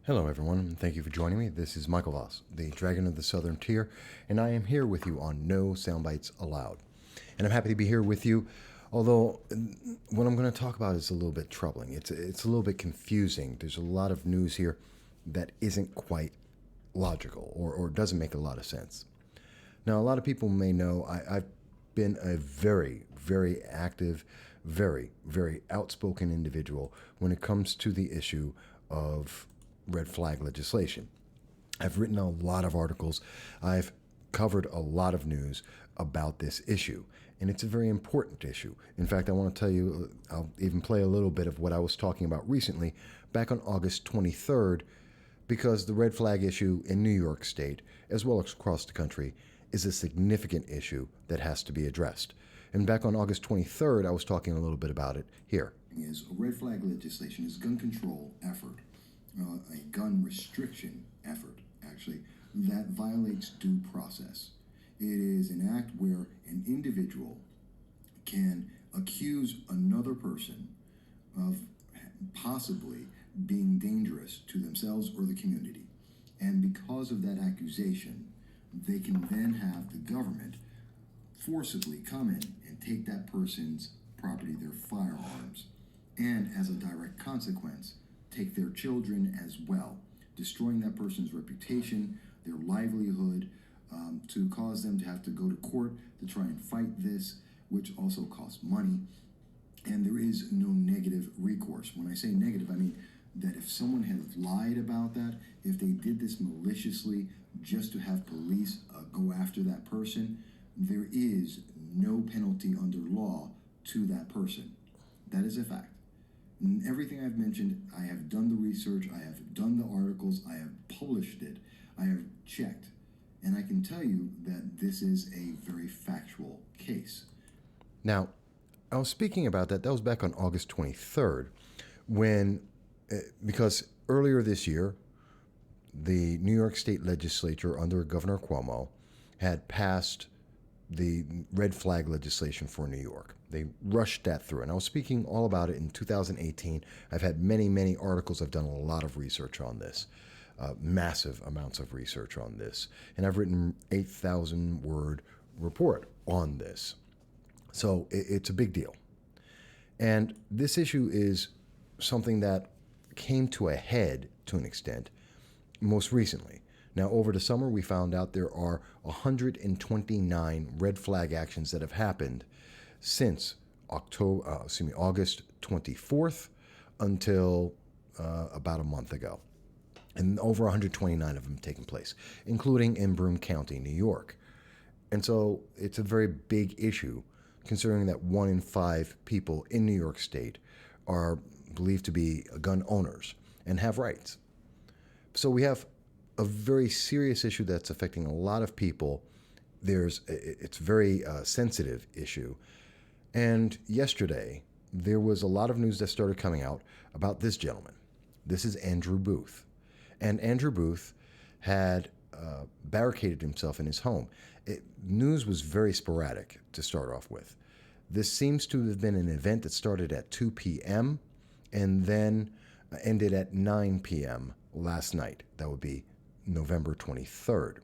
Hello, everyone, and thank you for joining me. This is Michael Voss, the Dragon of the Southern Tier, and I am here with you on No Soundbites Allowed. And I'm happy to be here with you, although what I'm going to talk about is a little bit troubling. It's a little bit confusing. There's a lot of news here that isn't quite logical or doesn't make a lot of sense. Now, a lot of people may know I've been a very, very active, very, very outspoken individual when it comes to the issue of red flag legislation. I've written a lot of articles. I've covered a lot of news about this issue, and it's a very important issue. In fact, I want to tell you, I'll even play a little bit of what I was talking about recently back on August 23rd, because the red flag issue in New York State, as well as across the country, is a significant issue that has to be addressed. And back on August 23rd, I was talking a little bit about it here. Is red flag legislation is gun control effort, a gun restriction effort, actually, that violates due process. It is an act where an individual can accuse another person of possibly being dangerous to themselves or the community. And because of that accusation, they can then have the government forcibly come in and take that person's property, their firearms, and as a direct consequence, take their children as well, destroying that person's reputation, their livelihood, to cause them to have to go to court to try and fight this, which also costs money. And there is no negative recourse. When I say negative, I mean that if someone had lied about that, if they did this maliciously just to have police go after that person, there is no penalty under law to that person. That is a fact. And everything I've mentioned, I have done the research, I have done the articles, I have published it, I have checked. And I can tell you that this is a very factual case. Now, I was speaking about that. That was back on August 23rd, when, because earlier this year, the New York State legislature under Governor Cuomo had passed the red flag legislation for New York. They rushed that through. And I was speaking all about it in 2018. I've had many, many articles. I've done a lot of research on this, massive amounts of research on this. And I've written 8,000 word report on this. So it's a big deal. And this issue is something that came to a head to an extent most recently. Now, over the summer, we found out there are 129 red flag actions that have happened since August 24th until about a month ago. And over 129 of them taking place, including in Putnam County, New York. And so it's a very big issue, considering that 1 in 5 people in New York State are believed to be gun owners and have rights. So we have a very serious issue that's affecting a lot of people. It's a very sensitive issue. And yesterday, there was a lot of news that started coming out about this gentleman. This is Andrew Booth. And Andrew Booth had barricaded himself in his home. News was very sporadic to start off with. This seems to have been an event that started at 2 p.m. and then ended at 9 p.m. last night. That would be November 23rd.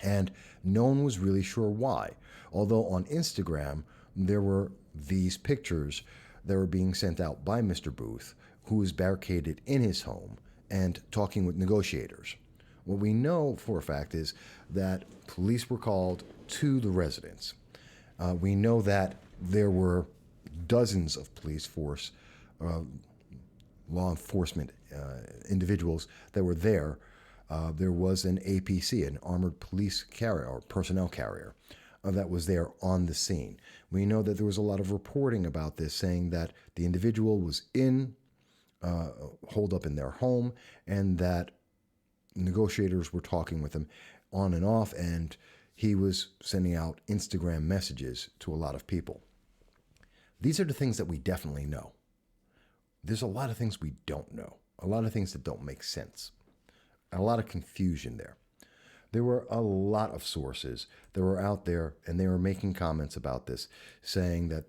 And no one was really sure why. Although on Instagram, there were these pictures that were being sent out by Mr. Booth, who was barricaded in his home and talking with negotiators. What we know for a fact is that police were called to the residence. We know that there were dozens of police force, law enforcement individuals that were there. There was an APC, an armored police carrier or personnel carrier, that was there on the scene. We know that there was a lot of reporting about this, saying that the individual was holed up in their home, and that negotiators were talking with him on and off, and he was sending out Instagram messages to a lot of people. These are the things that we definitely know. There's a lot of things we don't know, a lot of things that don't make sense, a lot of confusion there. There were a lot of sources that were out there, and they were making comments about this, saying that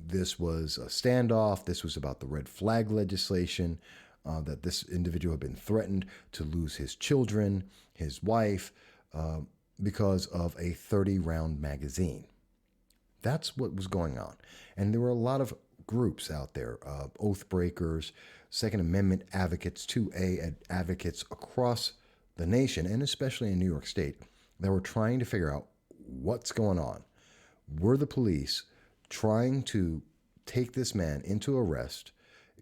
this was a standoff, this was about the red flag legislation, that this individual had been threatened to lose his children, his wife, because of a 30-round magazine. That's what was going on. And there were a lot of groups out there, oath breakers, Second Amendment advocates, 2A advocates across the nation, and especially in New York State, that were trying to figure out what's going on. Were the police trying to take this man into arrest,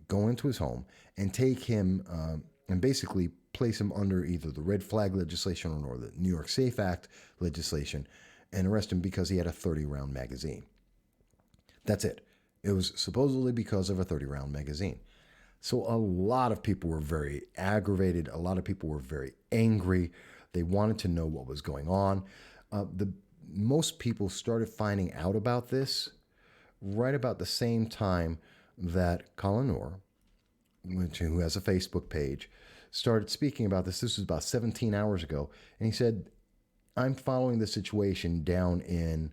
go into his home, and take him and basically place him under either the red flag legislation or the New York Safe Act legislation and arrest him because he had a 30-round magazine? That's it. It was supposedly because of a 30-round magazine. So a lot of people were very aggravated. A lot of people were very angry. They wanted to know what was going on. Most people started finding out about this right about the same time that Colin Orr, who has a Facebook page, started speaking about this. This was about 17 hours ago. And he said, I'm following the situation down in,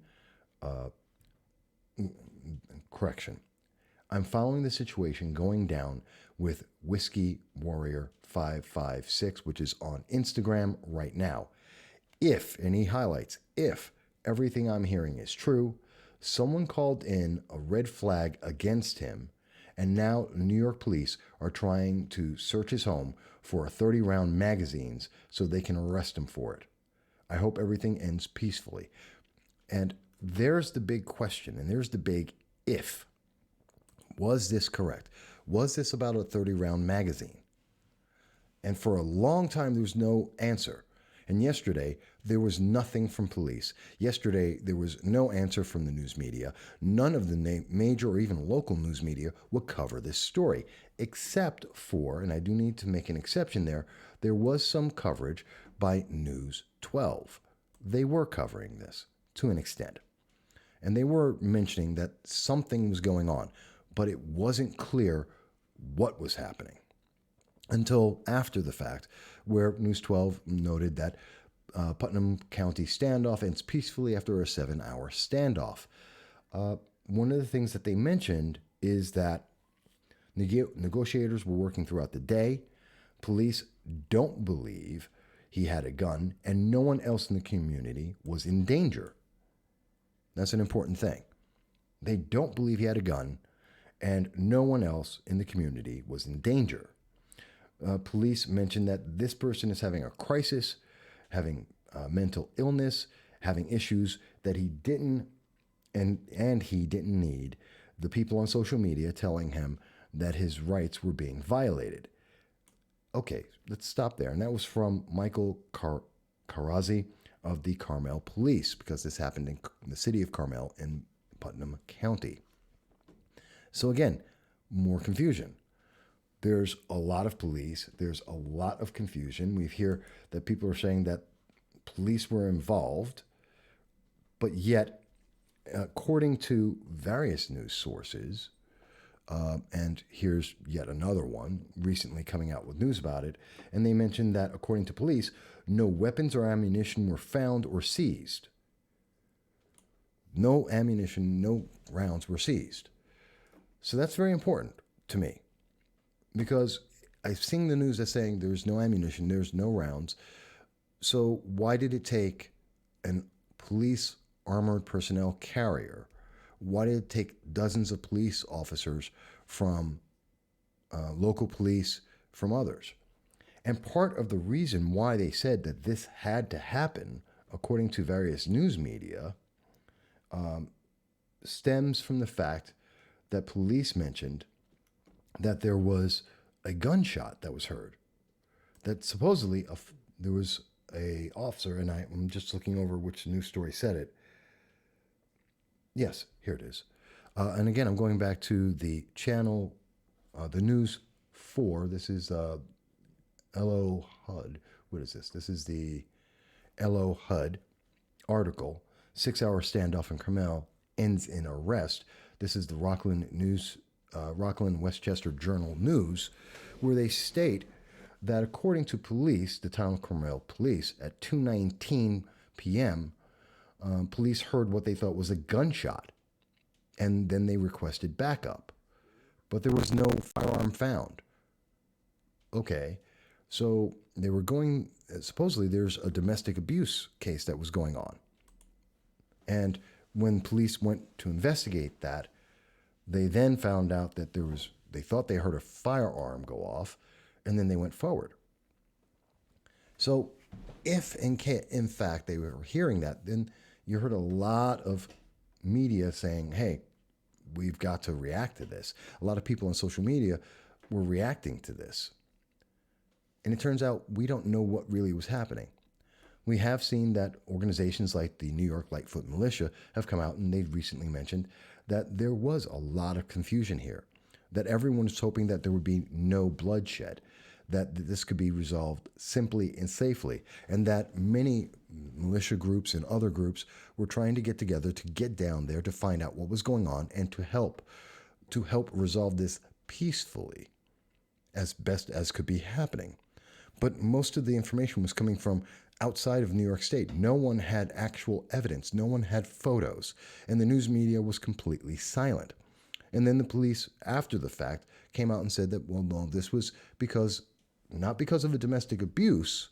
I'm following the situation going down with Whiskey Warrior 556, which is on Instagram right now. If, and he highlights, if everything I'm hearing is true, someone called in a red flag against him, and now New York police are trying to search his home for 30-round magazines so they can arrest him for it. I hope everything ends peacefully. And there's the big question, and there's the big if. Was this correct? Was this about a 30-round magazine? And for a long time, there was no answer. And yesterday, there was nothing from police. Yesterday, there was no answer from the news media. None of the major or even local news media would cover this story, except for, and I do need to make an exception there was some coverage by News 12. They were covering this to an extent. And they were mentioning that something was going on, but it wasn't clear what was happening until after the fact, where News 12 noted that Putnam County standoff ends peacefully after a 7-hour standoff. One of the things that they mentioned is that negotiators were working throughout the day. Police don't believe he had a gun, and no one else in the community was in danger. That's an important thing. They don't believe he had a gun, and no one else in the community was in danger. Police mentioned that this person is having a crisis, having mental illness, having issues that he didn't, and he didn't need the people on social media telling him that his rights were being violated. Okay, let's stop there. And that was from Michael Carazzi of the Carmel Police, because this happened in the city of Carmel in Putnam County. So again, more confusion. There's a lot of police. There's a lot of confusion. We hear that people are saying that police were involved, but yet, according to various news sources, and here's yet another one recently coming out with news about it, and they mentioned that, according to police, no weapons or ammunition were found or seized. No ammunition, no rounds were seized. So that's very important to me, because I've seen the news that's saying there's no ammunition, there's no rounds. So why did it take an police armored personnel carrier? Why did it take dozens of police officers from local police, from others? And part of the reason why they said that this had to happen, according to various news media, stems from the fact that police mentioned that there was a gunshot that was heard. That supposedly there was a officer, and I'm just looking over which news story said it. Yes, here it is. And again, I'm going back to the channel, the News 4. This is LO HUD. What is this? This is the LO HUD article. 6-hour standoff in Carmel ends in arrest. This is the Rockland Westchester Journal News, where they state that according to police, the town of Carmel police, at 2:19 p.m., police heard what they thought was a gunshot, and then they requested backup. But there was no firearm found. Okay, so they were going, supposedly there's a domestic abuse case that was going on. And when police went to investigate that, they then found out that they thought they heard a firearm go off, and then they went forward. So if in fact they were hearing that, then you heard a lot of media saying, hey, we've got to react to this. A lot of people on social media were reacting to this. And it turns out we don't know what really was happening. We have seen that organizations like the New York Lightfoot Militia have come out and they've recently mentioned that there was a lot of confusion here, that everyone was hoping that there would be no bloodshed, that this could be resolved simply and safely, and that many militia groups and other groups were trying to get together to get down there to find out what was going on and to help resolve this peacefully as best as could be happening. But most of the information was coming from outside of New York State. No one had actual evidence. No one had photos. And the news media was completely silent. And then the police, after the fact, came out and said that, well, no, this was not because of a domestic abuse,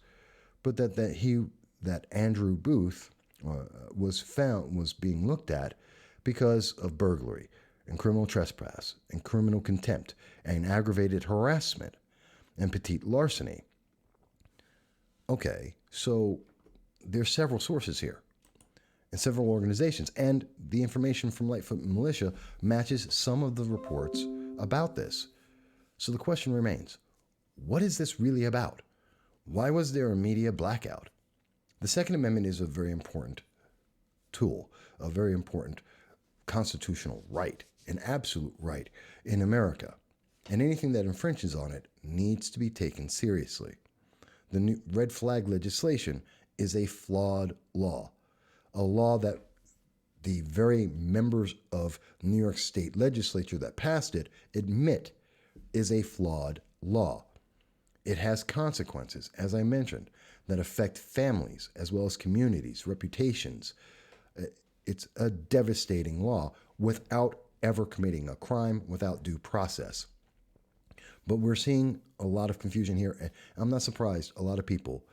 but that Andrew Booth was being looked at because of burglary and criminal trespass and criminal contempt and aggravated harassment and petite larceny. Okay, so there's several sources here and several organizations, and the information from Lightfoot Militia matches some of the reports about this. So the question remains, what is this really about? Why was there a media blackout? The Second Amendment is a very important tool, a very important constitutional right, an absolute right in America. And anything that infringes on it needs to be taken seriously. The new red flag legislation is a flawed law, a law that the very members of New York State legislature that passed it admit is a flawed law. It has consequences, as I mentioned, that affect families as well as communities, reputations. It's a devastating law without ever committing a crime, without due process. But we're seeing a lot of confusion here. And I'm not surprised a lot of people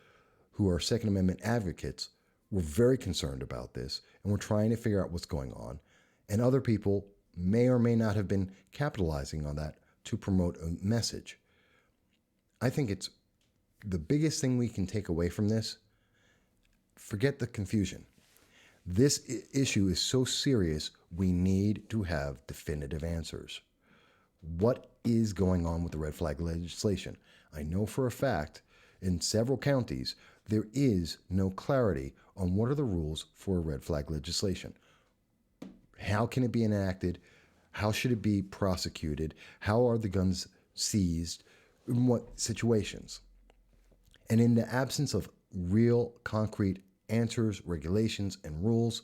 who are Second Amendment advocates were very concerned about this and were trying to figure out what's going on. And other people may or may not have been capitalizing on that to promote a message. I think it's the biggest thing we can take away from this. Forget the confusion. This issue is so serious, we need to have definitive answers. What is going on with the red flag legislation? I know for a fact in several counties there is no clarity on what are the rules for red flag legislation. How can it be enacted? How should it be prosecuted? How are the guns seized? In what situations? And in the absence of real concrete answers, regulations, and rules,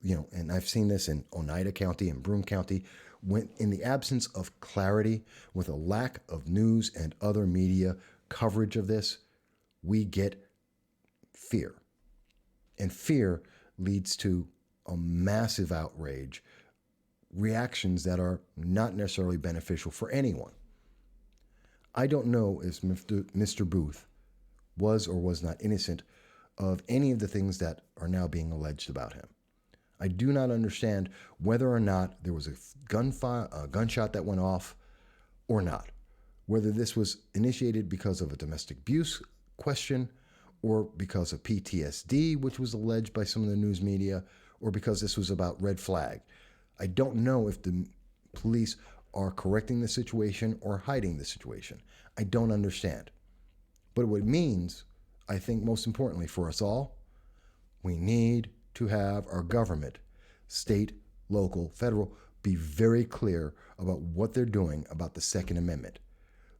and I've seen this in Oneida County and Broome County, when in the absence of clarity, with a lack of news and other media coverage of this, we get fear. And fear leads to a massive outrage, reactions that are not necessarily beneficial for anyone. I don't know if Mr. Booth was or was not innocent of any of the things that are now being alleged about him. I do not understand whether or not there was a gunshot that went off or not, whether this was initiated because of a domestic abuse question or because of PTSD, which was alleged by some of the news media, or because this was about red flag. I don't know if the police are correcting the situation or hiding the situation. I don't understand. But what it means, I think most importantly for us all, we need to have our government, state, local, federal, be very clear about what they're doing about the Second Amendment,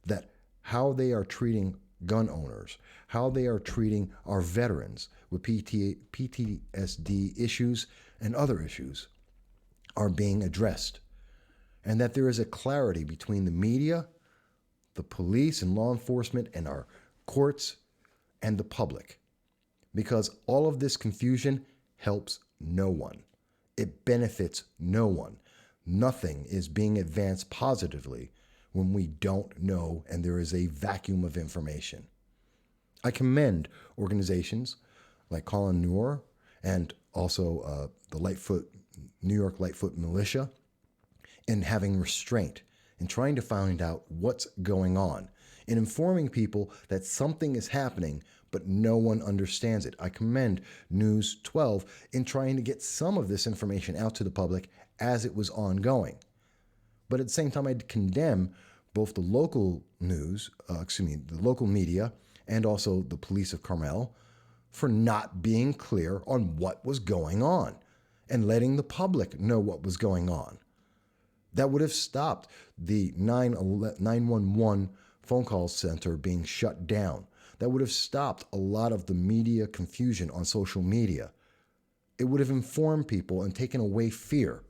that how they are treating gun owners, how they are treating our veterans with PTSD issues and other issues are being addressed, and that there is a clarity between the media, the police and law enforcement, and our courts and the public, because all of this confusion helps no one. It benefits no one. Nothing is being advanced positively when we don't know and there is a vacuum of information. I commend organizations like Colin Noor and also the New York Lightfoot Militia in having restraint, in trying to find out what's going on, in informing people that something is happening, but no one understands it. I commend News 12 in trying to get some of this information out to the public as it was ongoing. But at the same time, I'd condemn both the local the local media and also the police of Carmel for not being clear on what was going on and letting the public know what was going on. That would have stopped the 911 phone call center being shut down. That would have stopped a lot of the media confusion on social media. It would have informed people and taken away fear.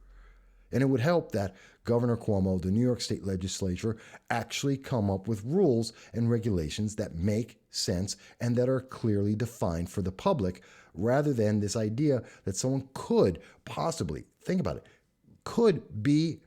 And it would help that Governor Cuomo, the New York State Legislature, actually come up with rules and regulations that make sense and that are clearly defined for the public, rather than this idea that someone could possibly, think about it, could be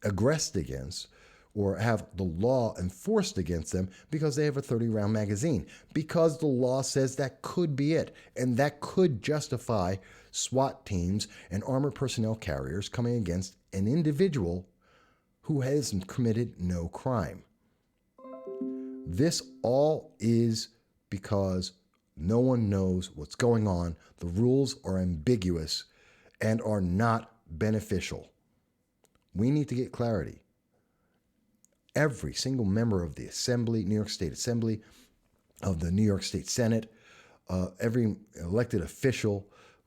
aggressed against or have the law enforced against them because they have a 30-round magazine, because the law says that could be it, and that could justify SWAT teams and armored personnel carriers coming against an individual who has committed no crime. This all is because no one knows what's going on. The rules are ambiguous and are not beneficial. We need to get clarity. Every single member of the Assembly, New York State Assembly, of the New York State Senate, every elected official,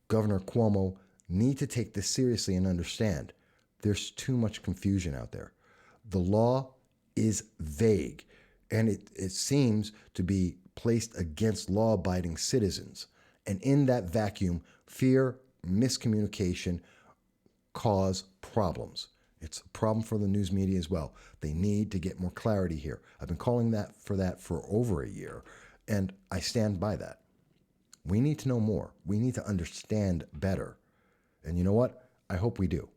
Governor Cuomo, need to take this seriously and understand there's too much confusion out there. The law is vague, and it seems to be placed against law-abiding citizens. And in that vacuum, fear, miscommunication cause problems. It's a problem for the news media as well. They need to get more clarity here. I've been calling that for over a year, and I stand by that. We need to know more. We need to understand better. And you know what? I hope we do.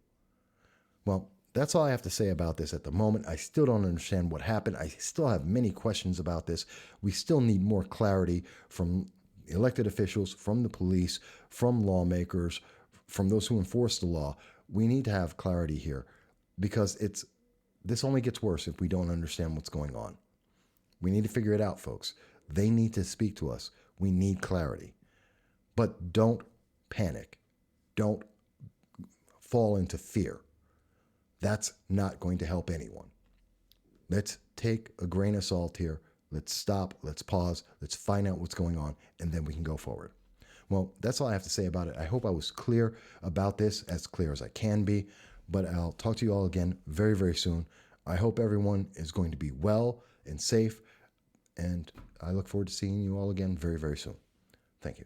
Well, that's all I have to say about this at the moment. I still don't understand what happened. I still have many questions about this. We still need more clarity from elected officials, from the police, from lawmakers, from those who enforce the law. We need to have clarity here, because this only gets worse if we don't understand what's going on. We need to figure it out, folks. They need to speak to us. We need clarity. But don't panic. Don't fall into fear. That's not going to help anyone. Let's take a grain of salt here. Let's stop. Let's pause. Let's find out what's going on, and then we can go forward. Well, that's all I have to say about it. I hope I was clear about this, as clear as I can be. But I'll talk to you all again very, very soon. I hope everyone is going to be well and safe, and I look forward to seeing you all again very, very soon. Thank you.